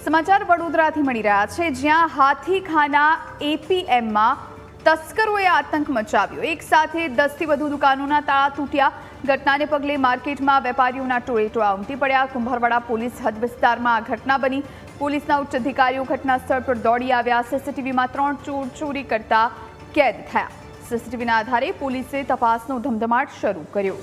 સમાચાર વડોદરાથી મળી રહ્યા છે, જ્યાં હાથીખાના એપીએમમાં તસ્કરોએ આતંક મચાવ્યો। એક સાથે 10 થી વધુ દુકાનોના તાળા તૂટ્યા। ઘટનાને પગલે માર્કેટમાં વેપારીઓના ટોળેટોળા ઉમટી પડ્યા। કુંભારવાડા પોલીસ હદ વિસ્તારમાં આ ઘટના બની। પોલીસના ઉચ્ચ અધિકારીઓ ઘટના સ્થળ પર દોડી આવ્યા। સીસીટીવીમાં 3 ચોર ચોરી કરતા કેદ થયા। સીસીટીવીના આધારે પોલીસે તપાસનો ધમધમાટ શરૂ કર્યો।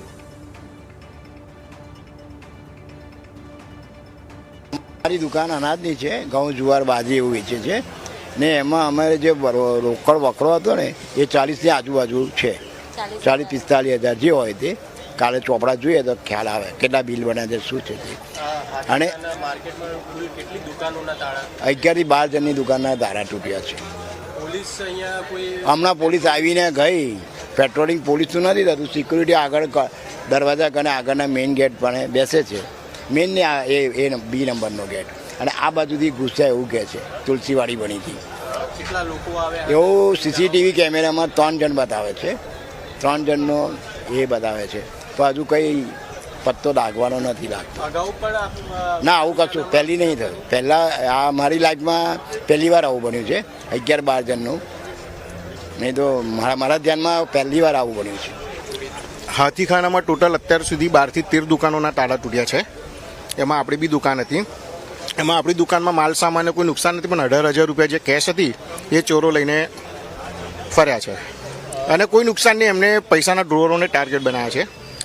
મારી દુકાન અનાજની છે, ઘઉં જુવાર બાજી એવું વેચે છે ને એમાં અમારે જે રોકડ વકરો હતો ને એ 40 ની આજુબાજુ છે, 40-45 હજાર જે હોય તે। કાલે ચોપડા જોઈએ તો ખ્યાલ આવે કેટલા બિલ બન્યા છે, શું છે તે। અને 11 થી 12 જણની દુકાનના તાળા તૂટ્યા છે। હમણાં પોલીસ આવીને ગઈ, પેટ્રોલિંગ પોલીસનું નથી થતું, સિક્યુરિટી આગળ દરવાજા કને આગળના મેઇન ગેટ પણ બેસે છે, મેઇન ને એ બી નંબરનો ગેટ, અને આ બાજુથી ઘૂસ્યા એવું કહે છે। તુલસીવાડી બની હતી એવું સીસીટીવી કેમેરામાં 3 જણ બતાવે છે, 3 જણનો એ બતાવે છે, પણ હજુ કંઈ પત્તો લાગવાનો નથી લાગતો। ના, આવું કશું પહેલી નહીં થયું। પહેલાં આ મારી લાઈફમાં પહેલી વાર આવું બન્યું છે, 11-12 જણનું, નહીં તો મારા ધ્યાનમાં પહેલી વાર આવું બન્યું છે। હાથીખાનામાં ટોટલ અત્યાર સુધી 12 થી 13 દુકાનોના તાળા તૂટ્યા છે। એમાં આપણી બી દુકાન હતી। એમાં આપણી દુકાનમાં માલ સામાનને કોઈ નુકસાન નથી, પણ 18,000 રૂપિયા જે કેશ હતી એ ચોરો લઈને ફર્યા છે, અને કોઈ નુકસાન નહીં। એમને પૈસાના ડ્રોવરોને ટાર્ગેટ બનાવ્યા છે।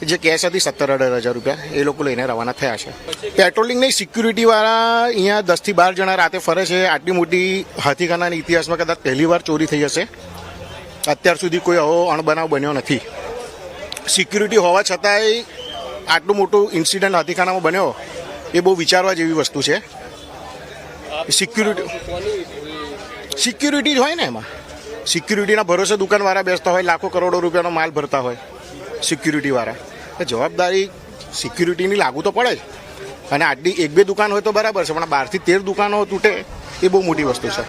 જે કેશ હતી 17-18,000 રૂપિયા એ લોકો લઈને રવાના થયા છે। પેટ્રોલિંગ નહીં, સિક્યુરિટીવાળા અહીંયા 10 થી 12 જણા રાતે ફરે છે। આટલી મોટી હાથીખાનાના ઇતિહાસમાં કદાચ પહેલી વાર ચોરી થઈ હશે। અત્યાર સુધી કોઈ આવો અણબનાવ બન્યો નથી। સિક્યુરિટી હોવા છતાંય આટલું મોટું ઇન્સિડન્ટ હાથીખાનામાં બન્યો એ બહુ વિચારવા જેવી વસ્તુ છે। સિક્યુરિટી જ હોય ને, એમાં સિક્યુરિટીના ભરોસે દુકાનવાળા બેસતા હોય, લાખો કરોડો રૂપિયાનો માલ ભરતા હોય સિક્યુરિટીવાળા, જવાબદારી સિક્યુરિટીની લાગુ તો પડે જ। અને આટલી 1-2 દુકાન હોય તો બરાબર છે, પણ 12 થી 13 દુકાનો તૂટે એ બહુ મોટી વસ્તુ છે।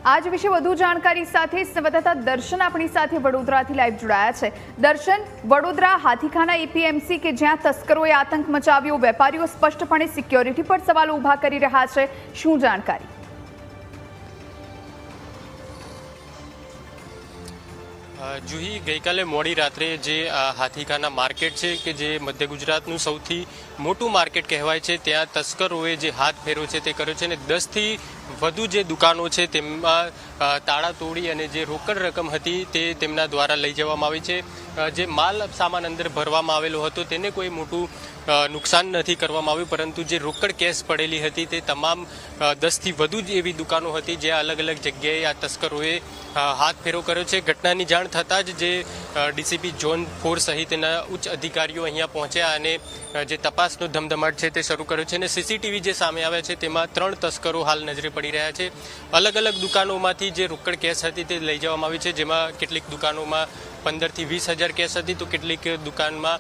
આજ વિશે વધુ જાણકારી સાથે સંવાદદાતા દર્શન આપણી સાથે વડોદરાથી લાઈવ જોડાયા છે। દર્શન, વડોદરા હાથીખાના એપીએમસી કે જ્યાં તસ્કરોએ આતંક મચાવ્યો, વેપારીઓ સ્પષ્ટપણે સિક્યોરિટી પર સવાલો ઊભા કરી રહ્યા છે, શું જાણકારી? જુહી, ગઈકાલે મોડી રાત્રે જે હાથીખાના માર્કેટ છે કે જે મધ્ય ગુજરાતનું સૌથી મોટું માર્કેટ કહેવાય છે, ત્યાં તસ્કરોએ જે હાથ ફેરો છે તે કર્યો છે, અને 10 થી વધુ જે દુકાનો છે તેમાં તાળા તોડી અને જે રોકડ રકમ હતી તે તેમના દ્વારા લઈ જવામાં આવી છે। જે માલ સામાન અંદર ભરવામાં આવેલો હતો તેને કોઈ મોટું નુકસાન નથી કરવામાં આવ્યું, પરંતુ જે રોકડ કેશ પડેલી હતી તે તમામ 10 થી વધુ જ એવી દુકાનો હતી જ્યાં અલગ અલગ જગ્યાએ આ તસ્કરોએ હાથ ફેરો કર્યો છે। ઘટનાની જાણ થતાં જ જે ડીસીપી ઝોન 4 સહિતના ઉચ્ચ અધિકારીઓ અહીંયા પહોંચ્યા અને જે તપાસનો ધમધમાટ છે તે શરૂ કર્યો છે, અને સીસીટીવી જે સામે આવ્યા છે તેમાં 3 તસ્કરો હાલ નજરે પડી રહ્યા છે। અલગ અલગ દુકાનોમાંથી જે રોકડ કેશ હતી તે લઈ જવામાં આવી છે, જેમાં કેટલીક દુકાનોમાં 15 થી 20 હજાર કેશ હતી, તો કેટલીક દુકાનમાં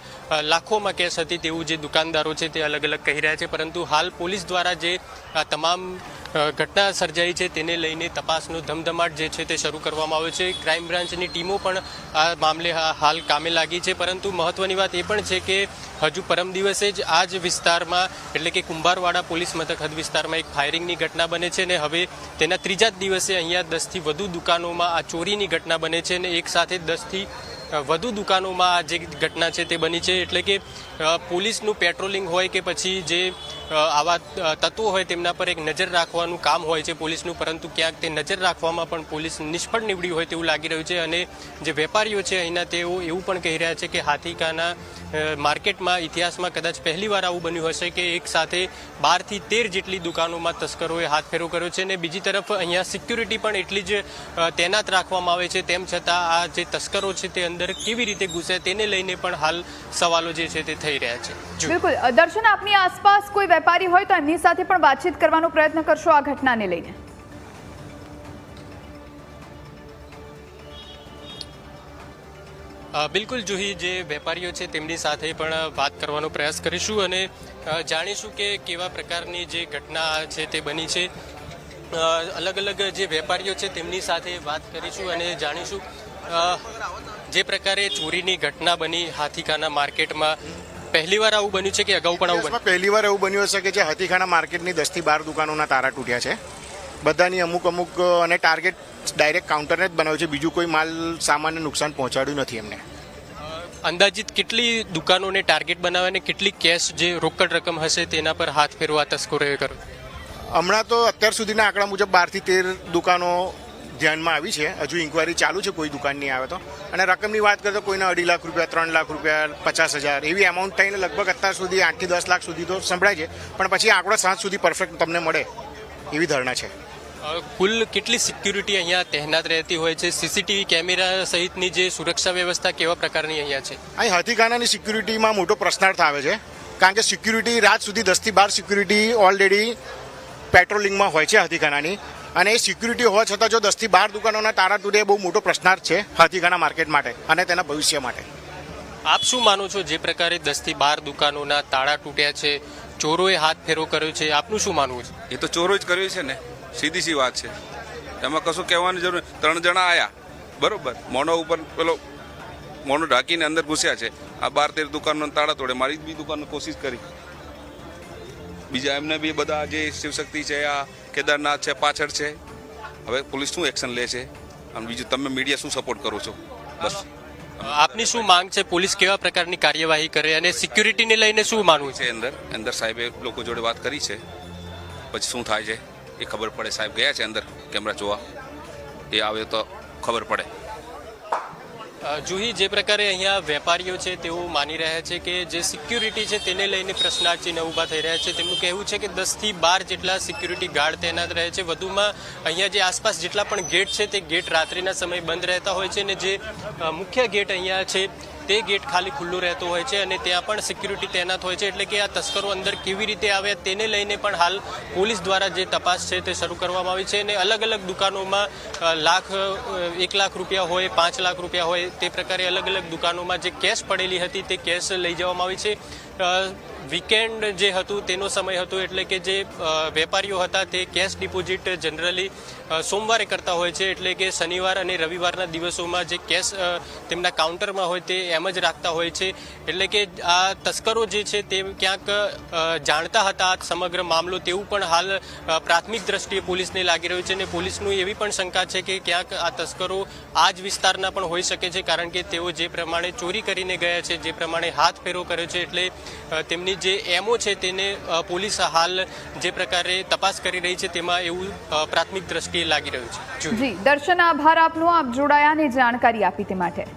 લાખોમાં કેશ હતી તેવું જે દુકાનદારો છે તે અલગ અલગ કહી રહ્યા છે। પરંતુ હાલ પોલીસ દ્વારા જે આ તમામ ઘટના સર્જાઈ છે તેને લઈને તપાસનો ધમધમાટ જે છે તે શરૂ કરવામાં આવ્યો છે। ક્રાઇમ બ્રાન્ચની ટીમો પણ આ મામલે હાલ કામે લાગી છે, પરંતુ મહત્વની વાત એ પણ છે કે હજુ પરમ દિવસે જ આ જ વિસ્તારમાં એટલે કે કુંભારવાડા પોલીસ મથક હદ વિસ્તારમાં એક ફાયરિંગની ઘટના બને છે, અને હવે તેના 3જા જ દિવસે અહીંયા 10 થી વધુ દુકાનોમાં આ ચોરીની ઘટના બને છે, અને એક સાથે 10 થી વધુ દુકાનોમાં આ જે ઘટના છે તે બની છે। એટલે કે પોલીસનું પેટ્રોલિંગ હોય કે પછી જે આવા તત્વો હોય તેમના પર એક નજર રાખવાનું કામ હોય છે પોલીસનું, પરંતુ ક્યાંક તે નજર રાખવામાં પણ પોલીસ નિષ્ફળ નીવડી હોય તેવું લાગી રહ્યું છે। અને જે વેપારીઓ છે અહીંના તેઓ એવું પણ કહી રહ્યા છે કે હાથીખાના માર્કેટમાં ઇતિહાસમાં કદાચ પહેલીવાર આવું બન્યું હશે કે એક સાથે 12 થી 13 જેટલી દુકાનોમાં તસ્કરોએ હાથ ફેરો કર્યો છે, અને બીજી તરફ અહીંયા સિક્યુરિટી પણ એટલી જ તૈનાત રાખવામાં આવે છે, તેમ છતાં આ જે તસ્કરો છે તે અંદર કેવી રીતે ઘૂસે તેને લઈને પણ હાલ સવાલો જે છે તે થઈ રહ્યા છે। બિલકુલ દર્શન, આપની આસપાસ કોઈ વેપારી હોય તો એમની સાથે પણ વાતચીત કરવાનો પ્રયત્ન કરશો આ ઘટનાને લઈને? બિલકુલ જુહી, જે વેપારીઓ છે તેમની સાથે પણ વાત કરવાનો પ્રયાસ કરીશું અને જાણીશું કે કેવા પ્રકારની જે ઘટના છે તે બની છે। અલગ અલગ જે વેપારીઓ છે તેમની સાથે વાત કરીશું અને જાણીશું જે પ્રકારે ચોરીની ઘટના બની હાથીખાના માર્કેટમાં પહેલીવાર આવું બન્યું છે કે અગાઉ પણ આવું બન્યું? પહેલીવાર એવું બન્યું હશે કે જે હાથીખાના માર્કેટની 10 થી 12 દુકાનોના તાળા તૂટ્યા છે. બધાની અમુક અને ટાર્ગેટ ડાયરેક્ટ કાઉન્ટરને જ બનાવ્યું છે, બીજું કોઈ માલ સામાનને નુકસાન પહોંચાડ્યું નથી એમને. અંદાજિત કેટલી દુકાનોને ટાર્ગેટ બનાવે અને કેટલી કેશ જે રોકડ રકમ હશે તેના પર હાથ ફેરવા તસ્કરોએ કર્યો? હમણાં તો અત્યાર સુધીના આંકડા મુજબ 12 થી 13 દુકાનો ધ્યાનમાં આવી છે. હજુ ઇન્કવાયરી ચાલુ છે, કોઈ દુકાન નહીં આવે તો. અને રકમની વાત કરીએ તો કોઈને 2.5 લાખ રૂપિયા, 3 લાખ રૂપિયા, 50,000 એવી અમાઉન્ટ થઈને લગભગ અત્યાર સુધી 8 થી 10 લાખ સુધી તો સંભળાય છે, પણ પછી આંકડો સાંજ સુધી પરફેક્ટ તમને મળે એવી ધારણા છે. કુલ કેટલી સિક્યુરિટી અહીંયા તહેનાત રહેતી હોય છે? સીસીટીવી કેમેરા સહિતની જે સુરક્ષા વ્યવસ્થા કેવા પ્રકારની અહીંયા છે? અહીં હાથીખાનાની સિક્યુરિટીમાં મોટો પ્રશ્નાર્થ આવે છે, કારણ કે સિક્યુરિટી રાત સુધી 10 થી 12 સિક્યુરિટી ઓલરેડી પેટ્રોલિંગમાં હોય છે હાથીખાનાની, અને એ સિક્યુરિટી હોવા છતાં જો 10 થી 12 દુકાનોના તાળા તૂટે બહુ મોટો પ્રશ્નાર્થ છે હાથીખાના માર્કેટ માટે અને તેના ભવિષ્ય માટે. આપ શું માનો છો, જે પ્રકારે 10 થી 12 દુકાનોના તાળા તૂટ્યા છે, ચોરોએ હાથ ફેરો કર્યો છે, આપનું શું માનવું છે? એ તો ચોરો જ કર્યું છે ને, સીધી સી વાત છે, એમાં કશું કહેવાની જરૂર. 3 જણા આયા, બરોબર, મોનો ઉપર પેલો મોનો ઢાંકીને અંદર ઘૂસ્યા છે. આ 12-13 દુકાનનો તાળા તોડે, મારી બી દુકાનનો કોશિશ કરી. બીજા એમને બી બધા જે શિવશક્તિ છે, આ કેદારનાથ છે, પાછળ છે. હવે પોલીસ શું એક્શન લે છે, અને બીજું તમે મીડિયા શું સપોર્ટ કરો છો? બસ. આપની શું માંગ છે? પોલીસ કેવા પ્રકારની કાર્યવાહી કરે અને સિક્યુરિટીને લઈને શું માનવું છે? અંદર સાહેબે લોકો જોડે વાત કરી છે, પછી શું થાય છે એ ખબર પડે. સાહેબ ગયા છે અંદર કેમેરા જોવા, એ આવે તો ખબર પડે. જુહી, જે પ્રકારે અહીંયા વેપારીઓ છે તેઓ માની રહ્યા છે કે જે સિક્યુરિટી છે તેને લઈને પ્રશ્નાર્થ ચિહ્ન ઊભા થઈ રહ્યા છે. તેમનું કહેવું છે કે 10 થી 12 જેટલા સિક્યુરિટી ગાર્ડ તૈનાત રહે છે. વધુમાં અહીંયા જે આસપાસ જેટલા પણ ગેટ છે તે ગેટ રાત્રિના સમયે બંધ રહેતા હોય છે, અને જે મુખ્ય ગેટ અહીંયા છે તે ગેટ ખાલી ખુલ્લું રહેતો હોય છે, અને ત્યાં પણ સિક્યુરિટી તૈનાત હોય છે. એટલે કે આ તસ્કરો અંદર કેવી રીતે આવ્યા તેને લઈને પણ હાલ પોલીસ દ્વારા જે તપાસ છે તે શરૂ કરવામાં આવી છે. અને અલગ અલગ દુકાનોમાં 1 લાખ રૂપિયા હોય, 5 લાખ રૂપિયા હોય, તે પ્રકારે અલગ અલગ દુકાનોમાં જે કેશ પડેલી હતી તે કેશ લઈ જવામાં આવી છે. વીકેન્ડ જે હતું તેનો સમય હતો, એટલે કે જે વેપારીઓ હતા તે કેશ ડિપોઝિટ જનરલી સોમવારે કરતા હોય છે, એટલે કે શનિવાર અને રવિવારના દિવસોમાં જે કેશ તેમના કાઉન્ટરમાં હોય તે એમ જ રાખતા હોય છે. એટલે કે આ તસ્કરો જે છે તે ક્યાંક જાણતા હતા આ સમગ્ર મામલો, તેવું પણ હાલ પ્રાથમિક દ્રષ્ટિએ પોલીસને લાગી રહ્યું છે. અને પોલીસનું એવી પણ શંકા છે કે ક્યાંક આ તસ્કરો આ જ વિસ્તારના પણ હોઈ શકે છે, કારણ કે તેઓ જે પ્રમાણે ચોરી કરીને ગયા છે, જે પ્રમાણે હાથ ફેરો કર્યો છે, એટલે તેમની જે એમઓ છે તેને પોલીસ હાલ જે પ્રકારે તપાસ કરી રહી છે તેમાં એવું પ્રાથમિક દ્રષ્ટિએ લાગી રહ્યું છે. જી દર્શન, આભાર આપનો, આપ જોડાયા અને જાણકારી આપી તે માટે.